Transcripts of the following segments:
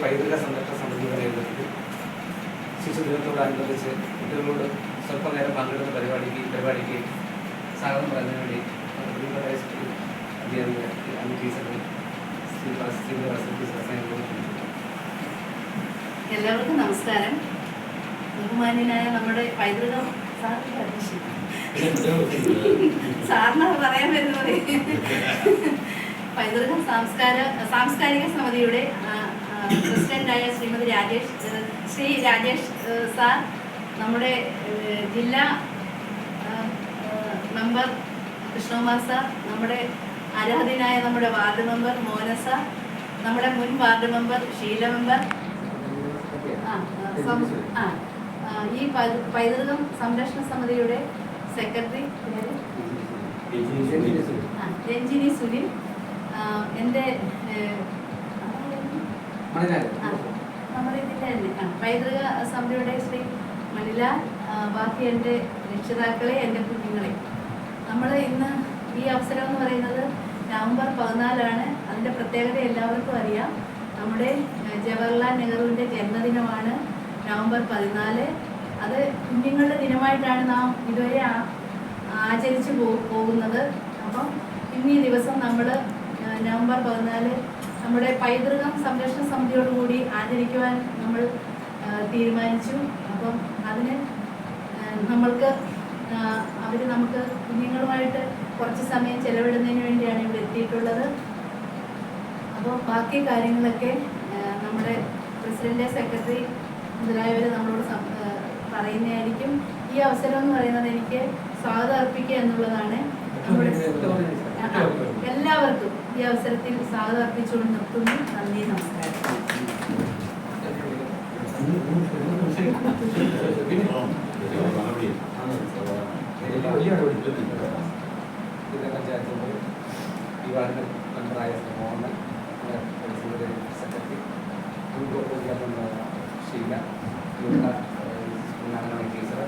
പൈതൃക സംരക്ഷണ സമിതിയുടെ നേതൃത്വത്തിൽ ശിശുദിനത്തോടനുബന്ധിച്ച് കുട്ടികളോട് സ്വല്പം നേരം പങ്കെടുത്ത പരിപാടിക്ക് സ്വാഗതം പറയുന്നതിന് വേണ്ടി എല്ലാവർക്കും നമസ്കാരം. ബഹുമാന്യനായ നമ്മുടെ പൈതൃകം സാറിന് പറയാൻ വരുന്നത് പൈതൃകം സാംസ്കാരിക സമിതിയുടെ പ്രസിഡന്റായ ശ്രീ രാജേഷ് സാർ, നമ്മുടെ ജില്ലാ മെമ്പർ കൃഷ്ണകുമാർ സാർ, നമ്മുടെ ആരാധ്യനായ നമ്മുടെ വാർഡ് മെമ്പർ മോഹന സാർ, നമ്മുടെ മുൻ വാർഡ് മെമ്പർ ഷീല മെമ്പർ, ഈ പൈതൃകം സംരക്ഷണ സമിതിയുടെ സെക്രട്ടറി രഞ്ജിനി സുനിൽ, എൻ്റെ നമ്മുടെ ഇതിൻ്റെ തന്നെ പൈതൃക സമിതിയുടെ ശ്രീ മണിലാൽ, ബാക്കി എൻ്റെ രക്ഷിതാക്കളെ, എൻ്റെ കുഞ്ഞുങ്ങളെ. നമ്മൾ ഇന്ന് ഈ അവസരം എന്ന് പറയുന്നത് നവംബർ 14 അതിൻ്റെ പ്രത്യേകത എല്ലാവർക്കും അറിയാം. നമ്മുടെ ജവഹർലാൽ നെഹ്റുവിൻ്റെ ജന്മദിനമാണ് നവംബർ 14. അത് കുഞ്ഞുങ്ങളുടെ ദിനമായിട്ടാണ് നാം ഇതുവരെ ആചരിച്ചു പോകുന്നത്. അപ്പം ഇന്ന് ഈ ദിവസം നമ്മൾ നവംബർ 14 നമ്മുടെ പൈതൃകം സംരക്ഷണ സമിതിയോടുകൂടി ആചരിക്കുവാൻ നമ്മൾ തീരുമാനിച്ചു. അപ്പം അതിന് നമുക്ക് കുഞ്ഞുങ്ങളുമായിട്ട് കുറച്ച് സമയം ചെലവിടുന്നതിന് വേണ്ടിയാണ് ഇവിടെ എത്തിയിട്ടുള്ളത്. അപ്പോൾ ബാക്കി കാര്യങ്ങളൊക്കെ നമ്മുടെ പ്രസിഡന്റ്, സെക്രട്ടറി മുതലായവർ നമ്മളോട് പറയുന്നതായിരിക്കും. ഈ അവസരം എന്ന് പറയുന്നത് എനിക്ക് സ്വാഗതം അർപ്പിക്കുക എന്നുള്ളതാണ്. എല്ലാവർക്കും ഈ അവസരത്തിൽ സ്വാഗതം അർപ്പിച്ചുകൊണ്ട് നിർത്തുന്നു. നന്ദി, നമസ്കാരം. വാർഡ് മെമ്പറായ മോഹൻ, സെക്രട്ടറി ഷീല, ടീച്ചർ,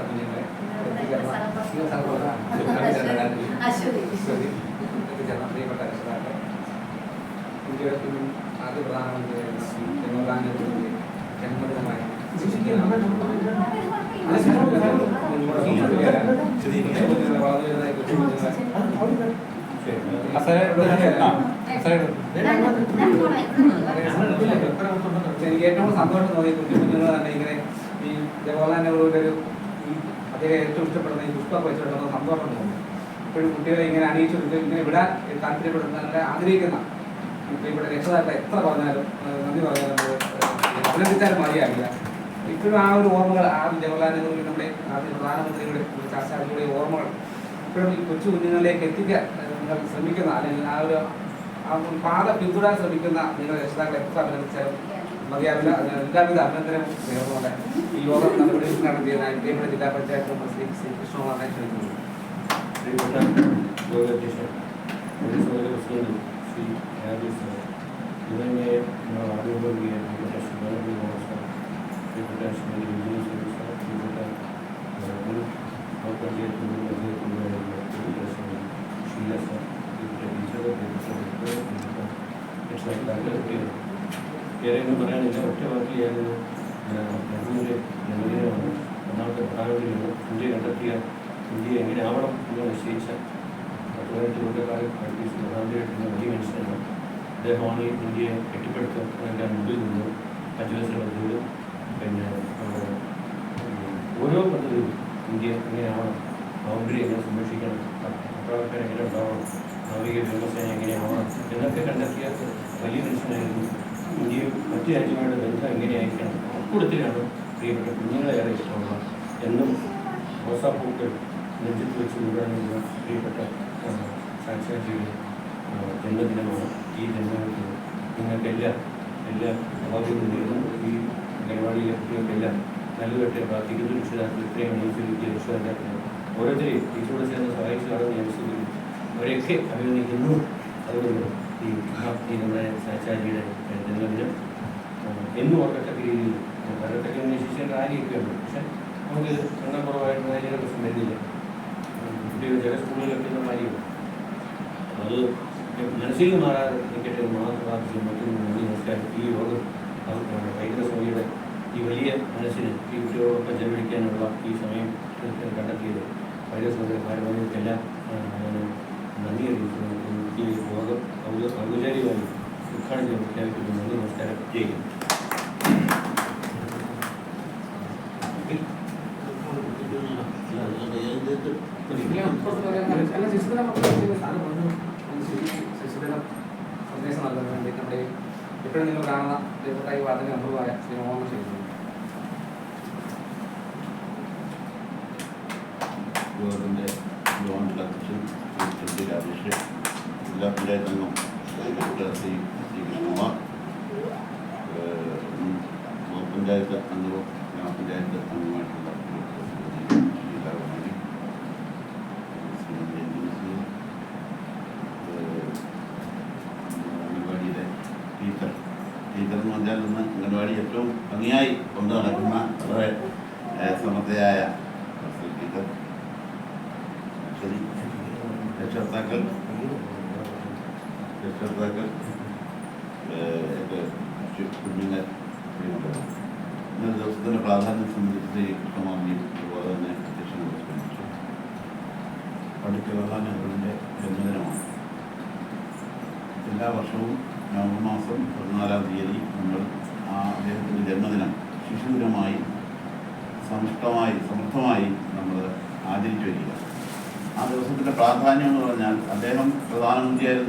കുഞ്ഞുങ്ങളെ പ്രിയപ്പെട്ട രക്ഷിതാക്കൾ, ഇന്ത്യയുടെ ആദ്യ പ്രധാനമന്ത്രിയായിരുന്ന ജവഹർലാൽ നെഹ്റുവിന്റെ ജന്മദിനമായ എനിക്ക് ഏറ്റവും സന്തോഷം തോന്നി കുഞ്ഞുങ്ങൾ തന്നെ ഇങ്ങനെ ഈ ജവഹർലാൽ നെഹ്റുവിന്റെ ഒരു അദ്ദേഹം ഏറ്റവും ഇഷ്ടപ്പെടുന്ന ഈ പുഷ്പം വെച്ചിട്ടുണ്ടെന്ന് സന്തോഷം തോന്നി. ഇപ്പോഴും കുട്ടികളെ ഇങ്ങനെ അണിയിച്ചു ഇങ്ങനെ വിടാൻ താല്പര്യപ്പെടുന്ന ആഗ്രഹിക്കുന്ന ഇവിടെ രക്ഷിതാക്കളെ എത്ര പറഞ്ഞാലും നന്ദി പറഞ്ഞാലും അഭിനന്ദിച്ചാലും മതിയാകില്ല. ഇപ്പോഴും ആ ഒരു ഓർമ്മകൾ, ആ ജവഹർലാൽ നെഹ്റുവിന്റെ നമ്മുടെ ആദ്യ പ്രധാനമന്ത്രിയുടെ ശാസ്ത്രാജിയുടെ ഓർമ്മകൾ ഇപ്പോഴും ഈ കൊച്ചു കുഞ്ഞുങ്ങളിലേക്ക് എത്തിക്കാൻ നിങ്ങൾ ശ്രമിക്കുന്ന, അല്ലെങ്കിൽ ആ ഒരു പാത പിന്തുടരാൻ ശ്രമിക്കുന്ന നിങ്ങളുടെ രക്ഷിതാക്കളെ എത്ര അഭിനന്ദിച്ചാലും മതിയാവില്ല. എല്ലാവിധ അഭിനന്ദനം നേർന്നുകൊണ്ട് ഈ യോഗം നടത്തിയത് ഇന്ത്യയുടെ ജില്ലാ പഞ്ചായത്ത് പ്രസിഡന്റ് ശ്രീ കൃഷ്ണകുമാറിനെ ക്ഷണിക്കുന്നു. ഏറെയെന്ന് പറയാനില്ല. ഒറ്റ വാക്കിൽ നെഹ്റുവിൻ്റെ ജന്മദിനമാണ്. ഒന്നാമത്തെ പ്രധാനമന്ത്രിയാണ് ഇന്ത്യ കണ്ടെത്തിയ ഇന്ത്യ എങ്ങനെ ആവണം എന്ന് നിശ്ചയിച്ച 18 കൊല്ലക്കാലം പ്രധാനമന്ത്രിയായിട്ടുള്ള വലിയ മനുഷ്യനാണ്. അദ്ദേഹമാണ് ഇന്ത്യയെ കെട്ടിപ്പടുത്തതിൻ്റെ മുമ്പിൽ നിന്ന് 5 വർഷ പദ്ധതികളും പിന്നെ ഓരോ പദ്ധതിയും ഇന്ത്യ എങ്ങനെ ആവണം, ബൗണ്ടറി എങ്ങനെ സംരക്ഷിക്കണം, പട്ടാളക്കാർ എങ്ങനെ ഉണ്ടാവണം, നാവിക വ്യോമസേന എങ്ങനെയാവണം എന്നൊക്കെ കണ്ടെത്തിയ വലിയ മനുഷ്യനായിരുന്നു. ഇന്ത്യയും മറ്റു രാജ്യങ്ങളുടെ ബന്ധം എങ്ങനെയായിരിക്കണം അക്കൂടത്തിലാണ് പ്രിയപ്പെട്ട കുഞ്ഞുങ്ങളെ ഏറെ ഇഷ്ടമുള്ള എന്നും റോസാപ്പൂക്കൾ നെഞ്ചത്ത് വെച്ച് കൊണ്ടുവരുന്ന പ്രിയപ്പെട്ട സാക്ഷാജിയുടെ ജന്മദിനമാണ്. ഈ ജന്മദിനത്തിൽ നിങ്ങൾക്കെല്ലാം എല്ലാ അഭാവ്യവും നേരുന്നു. ഈ പരിപാടിയിലെ കുട്ടികൾക്കെല്ലാം നല്ലതായിട്ട് പ്രാർത്ഥിക്കുന്നു. രക്ഷിതാക്കൾ ഇത്രയും അനുസരിച്ച് രക്ഷിതാക്കൾ ഓരോരുത്തരെയും ടീച്ചറോട് ചേർന്ന് സഹായിച്ചതാണെന്ന് ഞാൻ വിശ്വസിക്കുന്നു. അവരെയൊക്കെ അഭിനന്ദിക്കുന്നു. അതുകൊണ്ട് ഈ നമ്മുടെ സാച്ചാജിയുടെ ജന്മദിനം എന്നും ഓർക്കത്തക്ക രീതിയിൽ വരത്തക്ക ശിഷ്യൻ റാലിയൊക്കെ ഉണ്ട്. പക്ഷെ നമുക്ക് എണ്ണം കുറവായിട്ട് റാലിയുടെ പ്രശ്നം വരുന്നില്ല. കുട്ടികൾ ചില സ്കൂളുകളിലൊക്കെ മാറിയുണ്ട്. അത് മനസ്സിൽ മാറാതെ നിൽക്കട്ടെ മാത്രം പ്രാർത്ഥിച്ചു. മറ്റൊരു നന്ദി നമസ്കാരം. ഈ യോഗം പൈതൃക സമിതിയുടെ ഈ വലിയ മനസ്സിന് ഈ കുട്ടികളോടൊപ്പം ചെലവഴിക്കാനുള്ള ഈ സമയം കണ്ടെത്തിയത് പൈതൃക സമിതിയുടെ ഭാരവാഹികൾക്കെല്ലാം നന്ദി അറിയിക്കുന്നു. ഈ യോഗം ഔപചാരികമായി ഉദ്ഘാടനം പ്രഖ്യാപിക്കുന്നു. നന്ദി നമസ്കാരം ചെയ്യുന്നു. സന്ദേശം നൽകാൻ വേണ്ടി നമ്മുടെ എപ്പോഴും നിങ്ങൾ കാണുന്ന റിപ്പോർട്ടായി വാർഡിൻ്റെ മെമ്പറുമായ ശ്രീ മോഹൻ ചെയ്യുന്നു. യോഗത്തിൻ്റെ ഗവൺമെൻറ് അധ്യക്ഷൻ ശ്രീ രാജേഷ്, ജില്ലാ പഞ്ചായത്ത് അംഗം ശ്രീ കൃഷ്ണകുമാർ, ബ്ലോക്ക് പഞ്ചായത്ത് അംഗവും ഗ്രാമപഞ്ചായത്ത് അംഗമായിട്ടുള്ള അംഗൻവാടിയിലെ ടീച്ചർ എന്ന് പറഞ്ഞാൽ ഇന്ന് അംഗൻവാടി ഏറ്റവും ഭംഗിയായി കൊണ്ടു നടക്കുന്ന വളരെ സമർത്ഥയായ ടീച്ചർ, ശരി രക്ഷകർത്താക്കൾ കുഞ്ഞുങ്ങൾ, ഇന്നത്തെ ദിവസത്തിൻ്റെ പ്രാധാന്യം സംബന്ധിച്ച് കൃഷ്ണമാർജിയും അതുപോലെ തന്നെ അധ്യക്ഷൻ സംബന്ധിച്ചു. പണ്ഡിറ്റ് ജവഹർലാൽ നെഹ്റുവിൻ്റെ ജന്മദിനമാണ്. എല്ലാ വർഷവും നവംബർ മാസം 14-ാം തീയതി നമ്മൾ അദ്ദേഹത്തിൻ്റെ ജന്മദിനം ശിശുദിനമായി സമർത്ഥമായി നമ്മൾ ആചരിച്ചു വരിക. ആ ദിവസത്തിൻ്റെ പ്രാധാന്യം എന്ന് പറഞ്ഞാൽ അദ്ദേഹം പ്രധാനമന്ത്രിയായിരുന്നു.